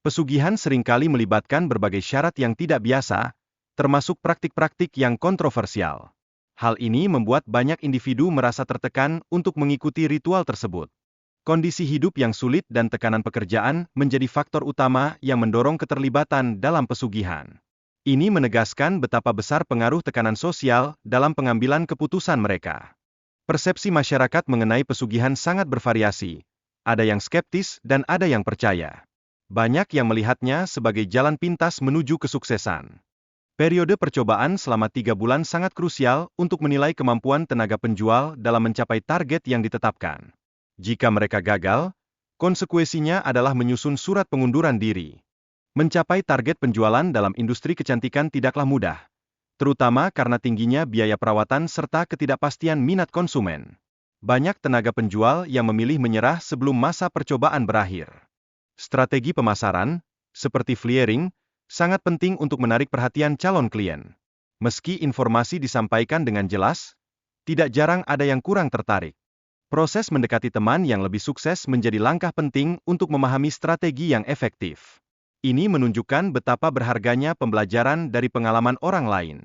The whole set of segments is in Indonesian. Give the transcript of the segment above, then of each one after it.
Pesugihan seringkali melibatkan berbagai syarat yang tidak biasa, termasuk praktik-praktik yang kontroversial. Hal ini membuat banyak individu merasa tertekan untuk mengikuti ritual tersebut. Kondisi hidup yang sulit dan tekanan pekerjaan menjadi faktor utama yang mendorong keterlibatan dalam pesugihan. Ini menegaskan betapa besar pengaruh tekanan sosial dalam pengambilan keputusan mereka. Persepsi masyarakat mengenai pesugihan sangat bervariasi. Ada yang skeptis dan ada yang percaya. Banyak yang melihatnya sebagai jalan pintas menuju kesuksesan. Periode percobaan selama 3 bulan sangat krusial untuk menilai kemampuan tenaga penjual dalam mencapai target yang ditetapkan. Jika mereka gagal, konsekuensinya adalah menyusun surat pengunduran diri. Mencapai target penjualan dalam industri kecantikan tidaklah mudah, terutama karena tingginya biaya perawatan serta ketidakpastian minat konsumen. Banyak tenaga penjual yang memilih menyerah sebelum masa percobaan berakhir. Strategi pemasaran, seperti flyering, sangat penting untuk menarik perhatian calon klien. Meski informasi disampaikan dengan jelas, tidak jarang ada yang kurang tertarik. Proses mendekati teman yang lebih sukses menjadi langkah penting untuk memahami strategi yang efektif. Ini menunjukkan betapa berharganya pembelajaran dari pengalaman orang lain.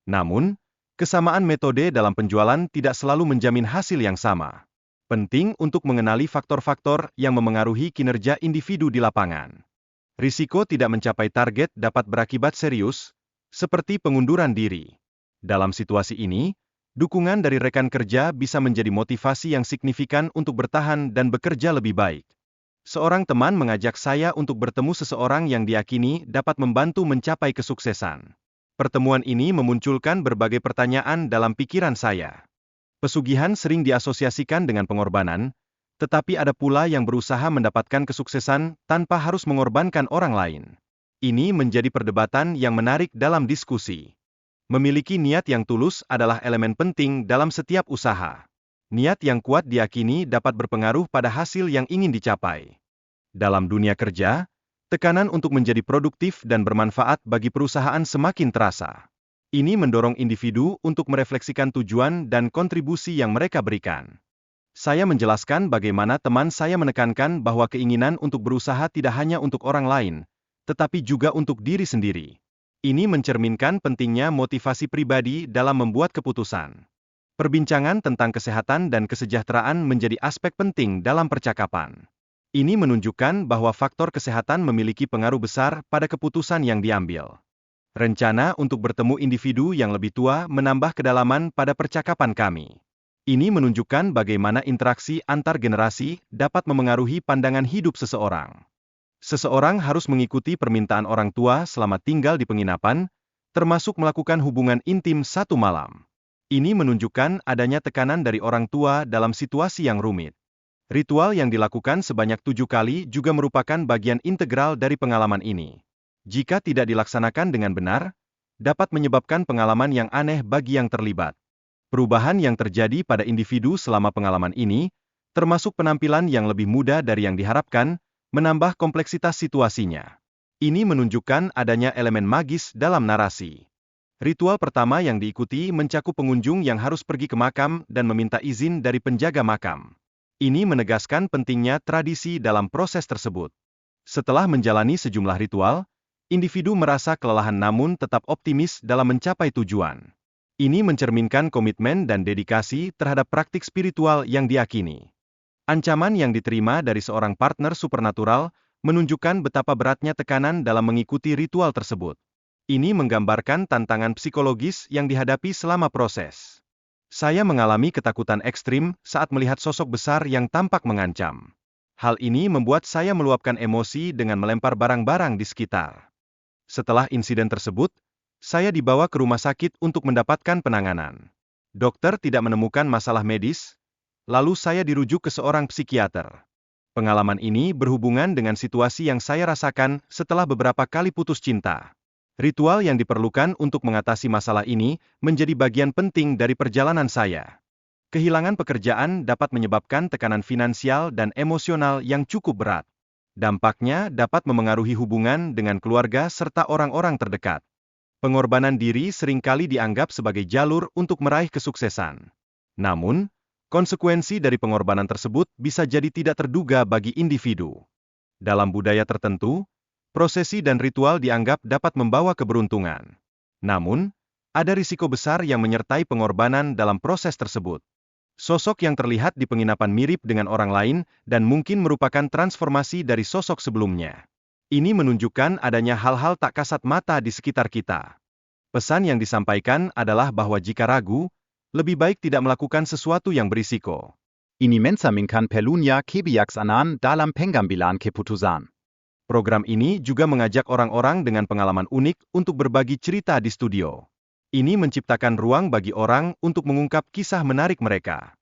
Namun, kesamaan metode dalam penjualan tidak selalu menjamin hasil yang sama. Penting untuk mengenali faktor-faktor yang memengaruhi kinerja individu di lapangan. Risiko tidak mencapai target dapat berakibat serius, seperti pengunduran diri. Dalam situasi ini, dukungan dari rekan kerja bisa menjadi motivasi yang signifikan untuk bertahan dan bekerja lebih baik. Seorang teman mengajak saya untuk bertemu seseorang yang diyakini dapat membantu mencapai kesuksesan. Pertemuan ini memunculkan berbagai pertanyaan dalam pikiran saya. Pesugihan sering diasosiasikan dengan pengorbanan, tetapi ada pula yang berusaha mendapatkan kesuksesan tanpa harus mengorbankan orang lain. Ini menjadi perdebatan yang menarik dalam diskusi. Memiliki niat yang tulus adalah elemen penting dalam setiap usaha. Niat yang kuat diyakini dapat berpengaruh pada hasil yang ingin dicapai. Dalam dunia kerja, tekanan untuk menjadi produktif dan bermanfaat bagi perusahaan semakin terasa. Ini mendorong individu untuk merefleksikan tujuan dan kontribusi yang mereka berikan. Saya menjelaskan bagaimana teman saya menekankan bahwa keinginan untuk berusaha tidak hanya untuk orang lain, tetapi juga untuk diri sendiri. Ini mencerminkan pentingnya motivasi pribadi dalam membuat keputusan. Perbincangan tentang kesehatan dan kesejahteraan menjadi aspek penting dalam percakapan. Ini menunjukkan bahwa faktor kesehatan memiliki pengaruh besar pada keputusan yang diambil. Rencana untuk bertemu individu yang lebih tua menambah kedalaman pada percakapan kami. Ini menunjukkan bagaimana interaksi antar generasi dapat memengaruhi pandangan hidup seseorang. Seseorang harus mengikuti permintaan orang tua selama tinggal di penginapan, termasuk melakukan hubungan intim satu malam. Ini menunjukkan adanya tekanan dari orang tua dalam situasi yang rumit. Ritual yang dilakukan sebanyak 7 kali juga merupakan bagian integral dari pengalaman ini. Jika tidak dilaksanakan dengan benar, dapat menyebabkan pengalaman yang aneh bagi yang terlibat. Perubahan yang terjadi pada individu selama pengalaman ini, termasuk penampilan yang lebih muda dari yang diharapkan, menambah kompleksitas situasinya. Ini menunjukkan adanya elemen magis dalam narasi. Ritual pertama yang diikuti mencakup pengunjung yang harus pergi ke makam dan meminta izin dari penjaga makam. Ini menegaskan pentingnya tradisi dalam proses tersebut. Setelah menjalani sejumlah ritual, individu merasa kelelahan namun tetap optimis dalam mencapai tujuan. Ini mencerminkan komitmen dan dedikasi terhadap praktik spiritual yang diyakini. Ancaman yang diterima dari seorang partner supernatural menunjukkan betapa beratnya tekanan dalam mengikuti ritual tersebut. Ini menggambarkan tantangan psikologis yang dihadapi selama proses. Saya mengalami ketakutan ekstrim saat melihat sosok besar yang tampak mengancam. Hal ini membuat saya meluapkan emosi dengan melempar barang-barang di sekitar. Setelah insiden tersebut, saya dibawa ke rumah sakit untuk mendapatkan penanganan. Dokter tidak menemukan masalah medis, lalu saya dirujuk ke seorang psikiater. Pengalaman ini berhubungan dengan situasi yang saya rasakan setelah beberapa kali putus cinta. Ritual yang diperlukan untuk mengatasi masalah ini menjadi bagian penting dari perjalanan saya. Kehilangan pekerjaan dapat menyebabkan tekanan finansial dan emosional yang cukup berat. Dampaknya dapat memengaruhi hubungan dengan keluarga serta orang-orang terdekat. Pengorbanan diri seringkali dianggap sebagai jalur untuk meraih kesuksesan. Namun, Konsekuensi dari pengorbanan tersebut bisa jadi tidak terduga bagi individu. Dalam budaya tertentu, prosesi dan ritual dianggap dapat membawa keberuntungan. Namun, ada risiko besar yang menyertai pengorbanan dalam proses tersebut. Sosok yang terlihat di penginapan mirip dengan orang lain dan mungkin merupakan transformasi dari sosok sebelumnya. Ini menunjukkan adanya hal-hal tak kasat mata di sekitar kita. Pesan yang disampaikan adalah bahwa jika ragu, lebih baik tidak melakukan sesuatu yang berisiko. Ini mencerminkan perlunya kebijaksanaan dalam pengambilan keputusan. Program ini juga mengajak orang-orang dengan pengalaman unik untuk berbagi cerita di studio. Ini menciptakan ruang bagi orang untuk mengungkap kisah menarik mereka.